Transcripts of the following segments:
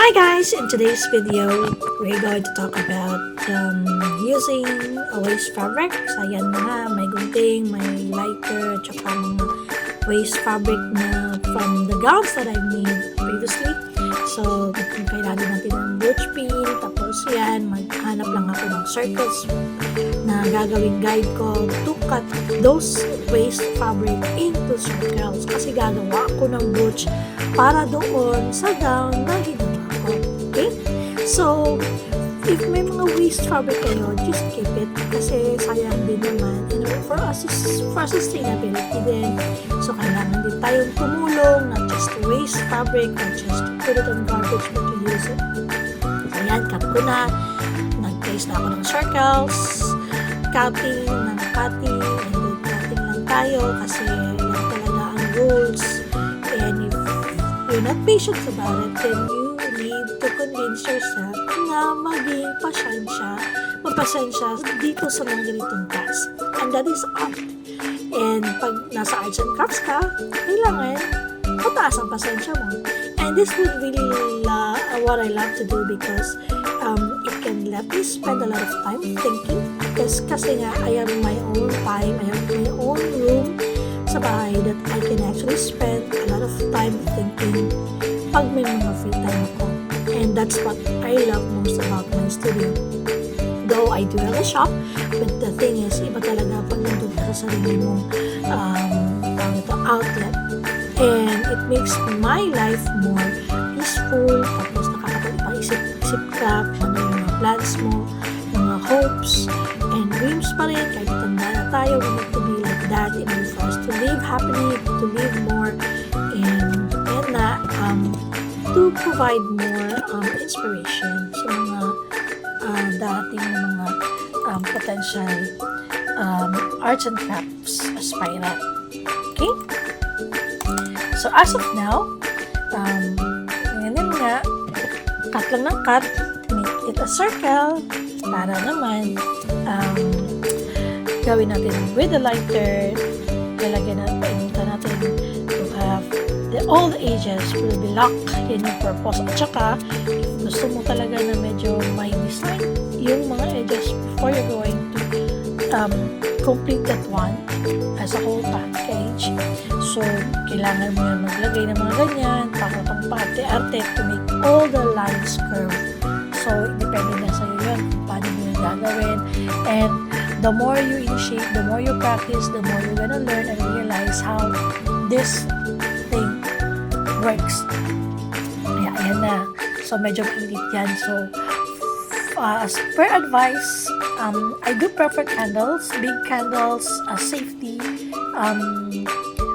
Hi guys! In today's video, we're going to talk about using a waste fabric. So ayan na nga, may gunting, may lighter, tsaka mga waste fabric na from the gowns that I made previously. So kailangan natin ng butch pin, tapos yan, maghanap lang ako ng circles na gagawing guide ko to cut those waste fabric into circles. Kasi gagawa ako ng butch para doon sa gown na ginawa ko. Okay? So, if may mga waste fabric kayo, just keep it kasi sayang din naman. And for us, for sustainability din. So, kailangan din tayong tumulong, not just to waste fabric, not just to put it on garbage, but to use it. So, ayan, cut ko na. Nag-place na ako ng circles, cutting ng cutting, and then cutting lang tayo kasi yan talaga ang rules. And if you're not patient about it, then you need to convince yourself na maging mapasensya dito sa mga ganitong task. And that is art. And pag nasa arts and crafts ka, kailangan mataas ang pasensya mo. And this would really what I love to do because it can let me spend a lot of time thinking. Kasi nga, I have my own time, I have my own room sa bahay that I can actually spend a lot of time thinking pag may mga free time ako. And that's what I love most about my studio. Though I do have a shop, but the thing is, iba talaga pag nandun ka sa sarili mong outlet. And it makes my life more peaceful, tapos nakakapag-isip ka ano yung mga plans mo, mga hopes, and dreams pa rin, kahit tanda na tayo, we need to be like that in order for us to live happily, to live more, and to provide more inspiration sa mga dating na mga potential arts and crafts aspirant. Okay? So as of now, ngayon nga, cut lang ng cut, make it a circle, para naman gawin natin with the lighter, lalagyan natin to have all the edges will be locked. Yan yung purpose. At saka, if gusto mo talaga na medyo may design yung mga edges before you're going to complete that one as a whole package. So, kailangan mo yan maglagay ng mga ganyan para pang parte-arte to make all the lines curve. So, depende na sa'yo yun kung paano mo yung gagawin. And the more you initiate, the more you practice, the more you're gonna learn and realize how this thing works. Kaya, ayan na. So, medyo mainit yan. So, as per advice, I do prefer candles, big candles, safety,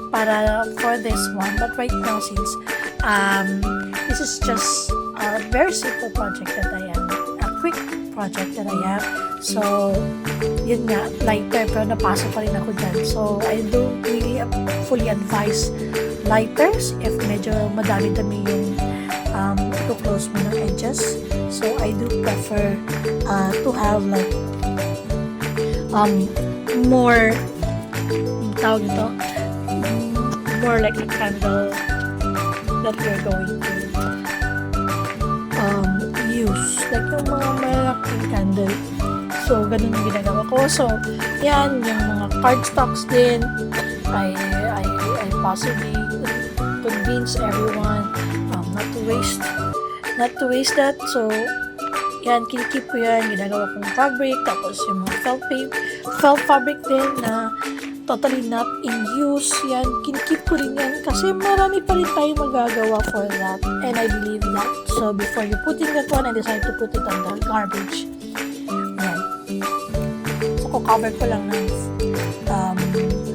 para for this one. But right now, since this is just a very simple project that I am, a quick project that I have. So, yun nga, lighter, pero napasok pa rin ako dyan. So, I don't really fully advise lighters if medyo madami-dami yung to-close mo ng edges. So, I do prefer to have like more tawag ito, more like a candle that you're going to use. Like yung mga malaking candle. So, ganun yung ginagawa ko. So, yan, yung mga cardstocks din, I possibly convince everyone not to waste that. So, yan, kinikip ko yan, ginagawa kong fabric, tapos yung mga felt fabric din na totally not in use, yan, kinikip ko rin yan kasi marami pa rin tayong magagawa for that, and I believe that. So, before you put in that one, I decided to put it on the garbage. Yan. So, cover ko lang ng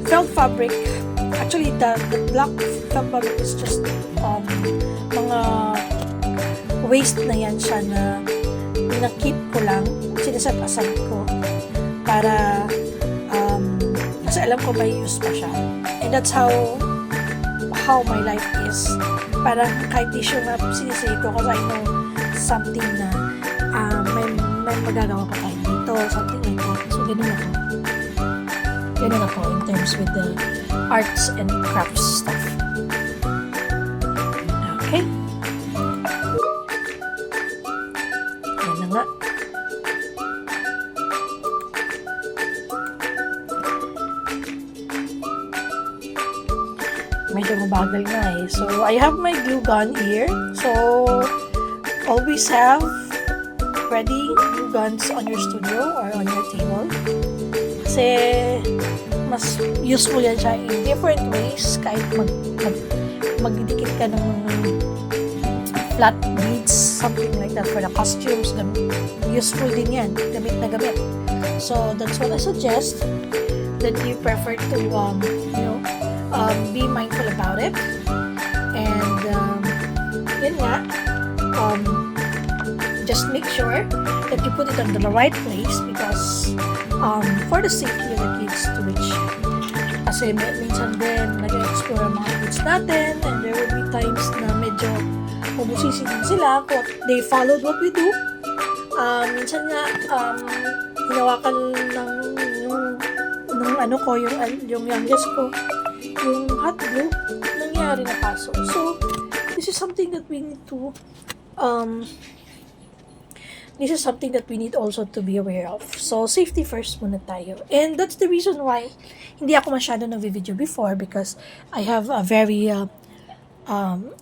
felt fabric. Actually, the black felt fabric is just mga waste na yan siya na na-keep ko lang, sinaset aside ko para kasi alam ko may use pa siya. And that's how my life is. Parang kahit tissue na sinisave ko kasi I know something na may magagawa pa tayo dito, something like that. So, ganun ako in terms with the arts and crafts stuff. Okay? bagal nga eh. So, I have my glue gun here. So, always have ready glue guns on your studio or on your table. Kasi, mas useful yan siya in different ways. Kahit magdidikit ka ng flat beads, something like that for the costumes. Useful din yan. Gamit na gamit. So, that's what I suggest, that you prefer to, be mindful about it. And, yun nga, just make sure that you put it on the right place because, for the safety of the kids to which, kasi minsan din, nag-explore ang mga kids natin, and there will be times na medyo mabusisi din sila kung they followed what we do. Minsan nga, hinawakan ng ano ko, yung youngest ko, yung hot glue, nangyari na paso. So, this is something that we need to, also to be aware of. So, safety first muna tayo. And that's the reason why hindi ako masyado nag-video before, because I have a very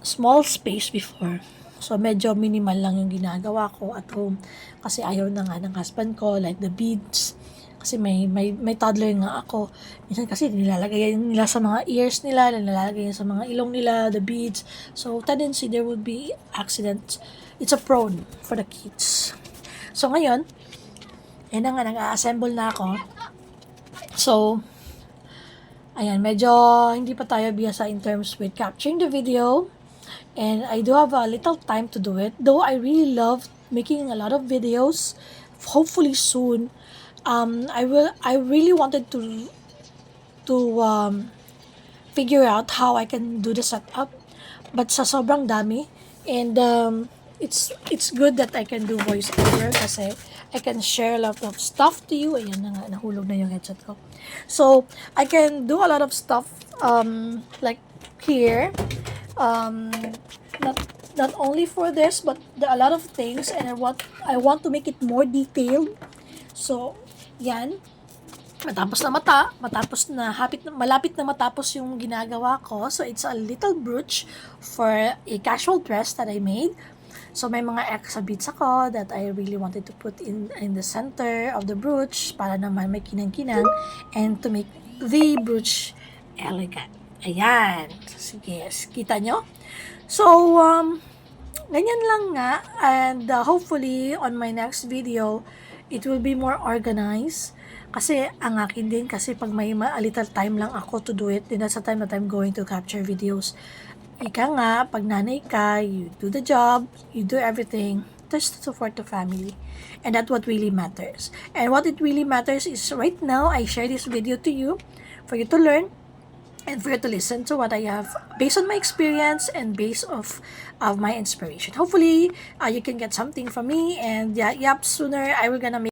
small space before. So, medyo minimal lang yung ginagawa ko at home. Kasi ayaw na nga ng husband ko, like the beads. Kasi may toddler nga ako. Minsan kasi nilalagay nila sa mga ears nila, nilalagay sa mga ilong nila, the beads. So, tendency, there would be accidents. It's a prone for the kids. So, ngayon, yan na nga, nag-assemble na ako. So, ayan, medyo hindi pa tayo biyasa in terms with capturing the video. And I do have a little time to do it. Though I really love making a lot of videos. Hopefully soon, I really wanted to figure out how I can do the setup. But sa sobrang dami. And it's good that I can do voiceover kasi I can share a lot of stuff to you. Ayan na nga, nahulog na yung headset ko. So, I can do a lot of stuff like here. Not only for this, but a lot of things, and I want to make it more detailed. So, yan. Malapit na matapos yung ginagawa ko. So, it's a little brooch for a casual dress that I made. So, may mga extra beads ako that I really wanted to put in the center of the brooch para naman may kinang-kinang and to make the brooch elegant. Ayan. Sige, kita nyo? So, ganyan lang nga. And hopefully, on my next video, it will be more organized. Kasi, ang akin din, kasi pag may a little time lang ako to do it, then that's the time that I'm going to capture videos. Ika nga, pag nanay ka, you do the job, you do everything, just to support the family. And that's what really matters. And what it really matters is right now, I share this video to you, for you to learn, and for you to listen to what I have based on my experience and based of my inspiration. Hopefully, you can get something from me, and sooner I will gonna make